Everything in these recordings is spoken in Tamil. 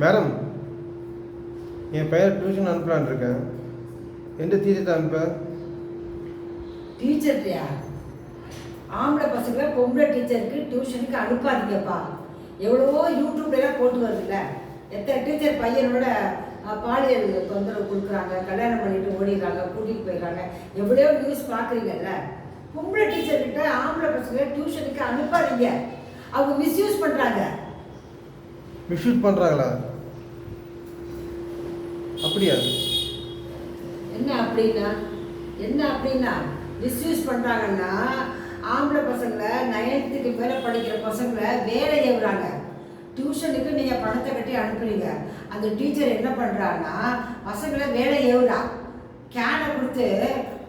மேடம், என் பையன் டியூஷன் அனுப்பலான் இருக்கேன். எந்த டீச்சர்கிட்ட அனுப்ப? டீச்சர்லையா? ஆம்பளை பசங்களை பொம்பளை டீச்சருக்கு டியூஷனுக்கு அனுப்பாதீங்கப்பா. எவ்வளவோ யூடியூப்லாம் போட்டு வருதுல்ல. எத்தனை டீச்சர் பையனோட பாலியல் தொந்தரவு கொடுக்குறாங்க, கல்யாணம் பண்ணிட்டு ஓடிடுறாங்க, கூட்டிகிட்டு போயிடுறாங்க. எவ்வளோ நியூஸ் பார்க்குறீங்கல்ல. பொம்பளை டீச்சர்கிட்ட ஆம்பளை பசங்களை டியூஷனுக்கு அனுப்பாதீங்க. அவங்க மிஸ்யூஸ் பண்ணுறாங்க. மிஸ்யூஸ் பண்ணுறாங்களா? அப்படியா? என்ன அப்படின்னா மிஸ்யூஸ் பண்ணுறாங்கன்னா, ஆம்பளை பசங்களை 9th மேலே படிக்கிற பசங்களை வேலை ஏவுறாங்க. டியூஷனுக்கு நீங்கள் பணத்தை கட்டி அனுப்புறீங்க. அந்த டீச்சர் என்ன பண்ணுறான்னா பசங்களை வேலை ஏவுறா. கேனை கொடுத்து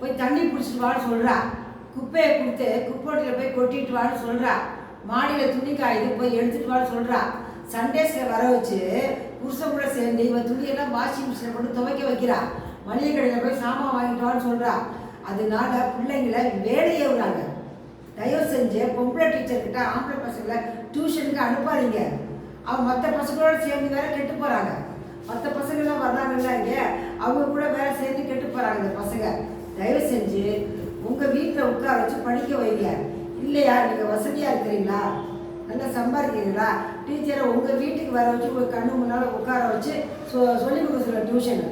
போய் தண்ணி பிடிச்சிட்டு வான்னு சொல்கிறா. குப்பையை கொடுத்து குப்பையில் போய் கொட்டிட்டு வான்னு சொல்கிறா. மாடியில் துணி காயுது போய் எடுத்துகிட்டு வான்னு சொல்கிறா. சண்டேஸில் வர வச்சு புருஷன் கூட சேர்ந்து இவன் துணியெல்லாம் வாஷிங் மிஷினில் கொண்டு துவைக்க வைக்கிறா. மளிகை கடையில் போய் சாமான் வாங்கிட்டு வான்னு சொல்கிறா. அதனால பிள்ளைங்களை வேலையே விடுறாங்க. தயவு செஞ்சு பொம்பளை டீச்சர்கிட்ட ஆம்பளை பசங்களை டியூஷனுக்கு அனுப்பாதீங்க. அவங்க மற்ற பசங்களோட சேர்ந்து வேற கெட்டு போகிறாங்க. மற்ற பசங்கள்லாம் வர்றாங்கல்ல இங்கே, அவங்க கூட வேற சேர்ந்து கெட்டு போகிறாங்க இந்த பசங்க. தயவு செஞ்சு உங்கள் வீட்டில் உட்கார வச்சு படிக்க வைங்க. இல்லையா, நீங்கள் வசதியாக இருக்கிறீங்களா, நல்லா சம்பாதிக்கிறீங்களா, டீச்சரை உங்கள் வீட்டுக்கு வர வச்சு உங்கள் கண்ணு முன்னால் உட்கார வச்சு சொல்லி கொடுக்க சொல்ல டியூஷனு.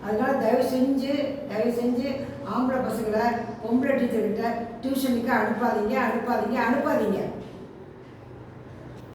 அதனால் தயவு செஞ்சு ஆம்பளை பசங்களை பொம்பளை டீச்சர்கிட்ட டியூஷனுக்கு அனுப்பாதீங்க.